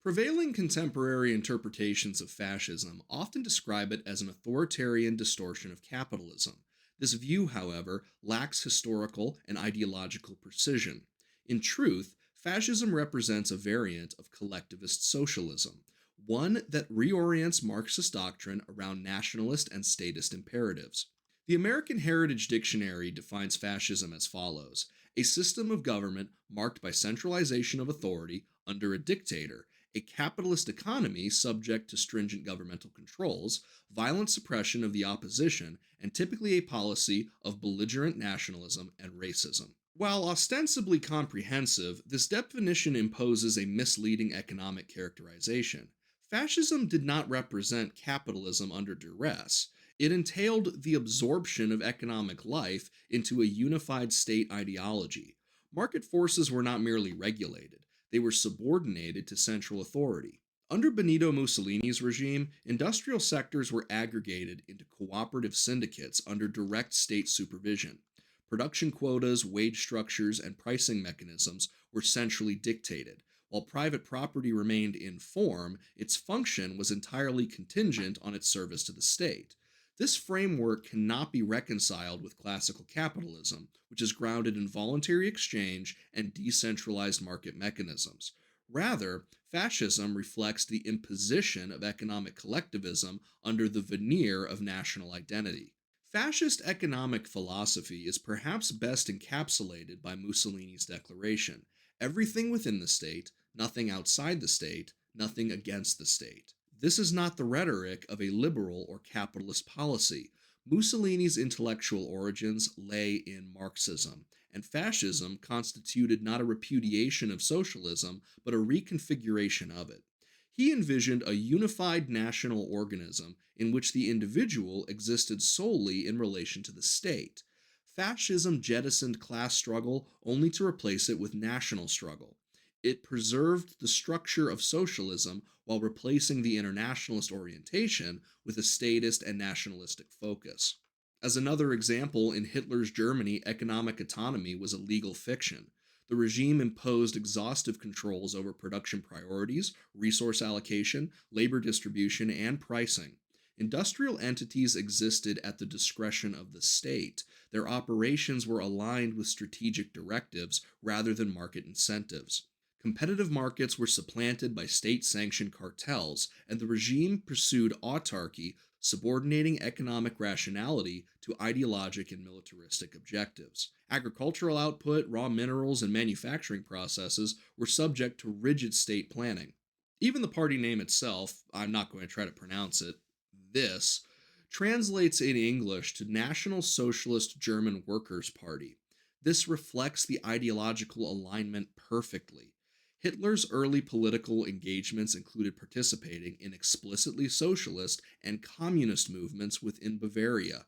Prevailing contemporary interpretations of fascism often describe it as an authoritarian distortion of capitalism. This view, however, lacks historical and ideological precision. In truth, fascism represents a variant of collectivist socialism, one that reorients Marxist doctrine around nationalist and statist imperatives. The American Heritage Dictionary defines fascism as follows: a system of government marked by centralization of authority under a dictator, a capitalist economy subject to stringent governmental controls, violent suppression of the opposition, and typically a policy of belligerent nationalism and racism. While ostensibly comprehensive, this definition imposes a misleading economic characterization. Fascism did not represent capitalism under duress. It entailed the absorption of economic life into a unified state ideology. Market forces were not merely regulated, they were subordinated to central authority. Under Benito Mussolini's regime, industrial sectors were aggregated into cooperative syndicates under direct state supervision. Production quotas, wage structures, and pricing mechanisms were centrally dictated. While private property remained in form, its function was entirely contingent on its service to the state. This framework cannot be reconciled with classical capitalism, which is grounded in voluntary exchange and decentralized market mechanisms. Rather, fascism reflects the imposition of economic collectivism under the veneer of national identity. Fascist economic philosophy is perhaps best encapsulated by Mussolini's declaration: everything within the state, nothing outside the state, nothing against the state. This is not the rhetoric of a liberal or capitalist policy. Mussolini's intellectual origins lay in Marxism, and fascism constituted not a repudiation of socialism, but a reconfiguration of it. He envisioned a unified national organism in which the individual existed solely in relation to the state. Fascism jettisoned class struggle only to replace it with national struggle. It preserved the structure of socialism while replacing the internationalist orientation with a statist and nationalistic focus. As another example, in Hitler's Germany, economic autonomy was a legal fiction. The regime imposed exhaustive controls over production priorities, resource allocation, labor distribution, and pricing. Industrial entities existed at the discretion of the state. Their operations were aligned with strategic directives rather than market incentives. Competitive markets were supplanted by state-sanctioned cartels, and the regime pursued autarky, subordinating economic rationality to ideologic and militaristic objectives. Agricultural output, raw minerals, and manufacturing processes were subject to rigid state planning. Even the party name itself, I'm not going to try to pronounce it, this, translates in English to National Socialist German Workers' Party. This reflects the ideological alignment perfectly. Hitler's early political engagements included participating in explicitly socialist and communist movements within Bavaria.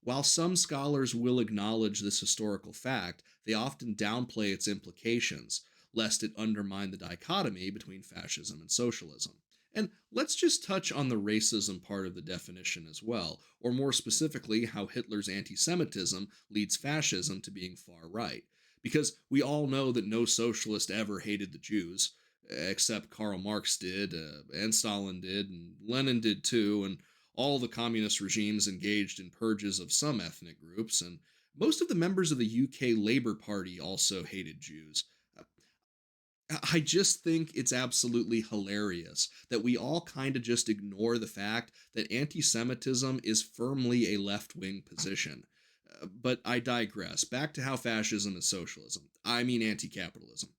While some scholars will acknowledge this historical fact, they often downplay its implications, lest it undermine the dichotomy between fascism and socialism. And let's just touch on the racism part of the definition as well, or more specifically, how Hitler's anti Semitism leads fascism to being far right. Because we all know that no socialist ever hated the Jews, except Karl Marx did, and Stalin did, and Lenin did too, and all the communist regimes engaged in purges of some ethnic groups, and most of the members of the UK Labour Party also hated Jews. I just think it's absolutely hilarious that we all kind of just ignore the fact that anti Semitism is firmly a left wing position. But I digress. Back to how fascism is socialism. I mean anti capitalism.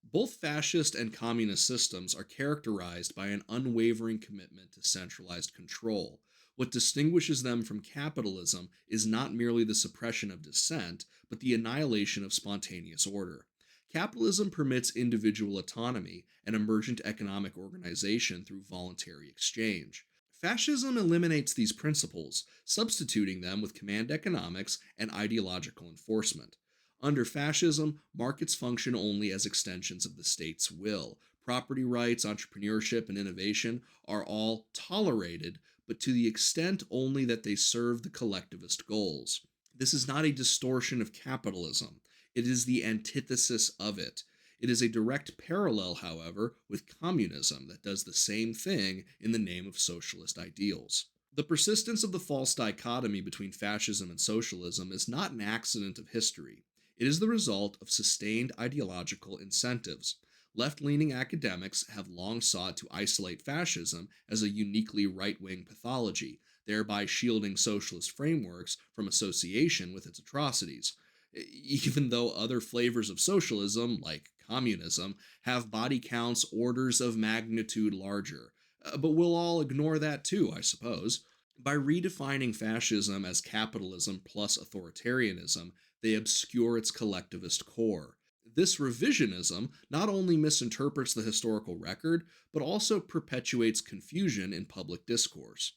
Both fascist and communist systems are characterized by an unwavering commitment to centralized control. What distinguishes them from capitalism is not merely the suppression of dissent, but the annihilation of spontaneous order. Capitalism permits individual autonomy and emergent economic organization through voluntary exchange. Fascism eliminates these principles, substituting them with command economics and ideological enforcement. Under fascism, markets function only as extensions of the state's will. Property rights, entrepreneurship, and innovation are all tolerated, but to the extent only that they serve the collectivist goals. This is not a distortion of capitalism. It is the antithesis of it. It is a direct parallel, however, with communism that does the same thing in the name of socialist ideals. The persistence of the false dichotomy between fascism and socialism is not an accident of history. It is the result of sustained ideological incentives. Left leaning academics have long sought to isolate fascism as a uniquely right wing pathology, thereby shielding socialist frameworks from association with its atrocities. Even though other flavors of socialism, like communism, have body counts orders of magnitude larger. But we'll all ignore that too, I suppose. By redefining fascism as capitalism plus authoritarianism, they obscure its collectivist core. This revisionism not only misinterprets the historical record, but also perpetuates confusion in public discourse.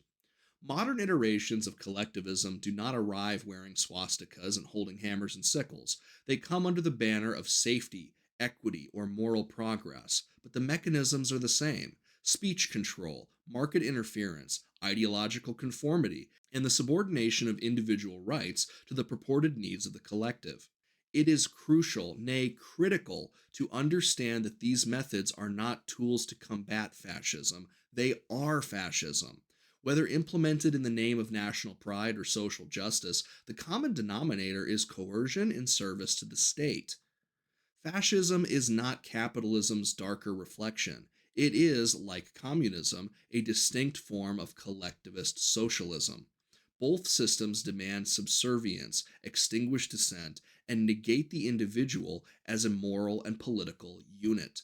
Modern iterations of collectivism do not arrive wearing swastikas and holding hammers and sickles. They come under the banner of safety, equity, or moral progress, but the mechanisms are the same: speech control, market interference, ideological conformity, and the subordination of individual rights to the purported needs of the collective. It is crucial, nay, critical, to understand that these methods are not tools to combat fascism, they are fascism. Whether implemented in the name of national pride or social justice, the common denominator is coercion in service to the state. Fascism is not capitalism's darker reflection. It is, like communism, a distinct form of collectivist socialism. Both systems demand subservience, extinguish dissent, and negate the individual as a moral and political unit.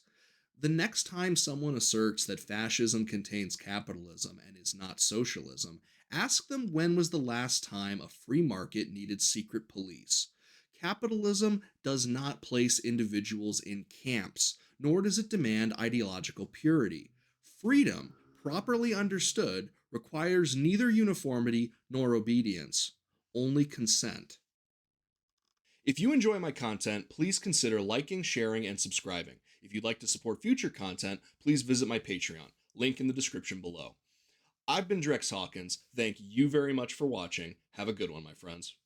The next time someone asserts that fascism contains capitalism and is not socialism, ask them when was the last time a free market needed secret police. Capitalism does not place individuals in camps, nor does it demand ideological purity. Freedom, properly understood, requires neither uniformity nor obedience, only consent. If you enjoy my content, please consider liking, sharing, and subscribing. If you'd like to support future content, please visit my Patreon, link in the description below. I've been Drex Hawkins. Thank you very much for watching. Have a good one, my friends.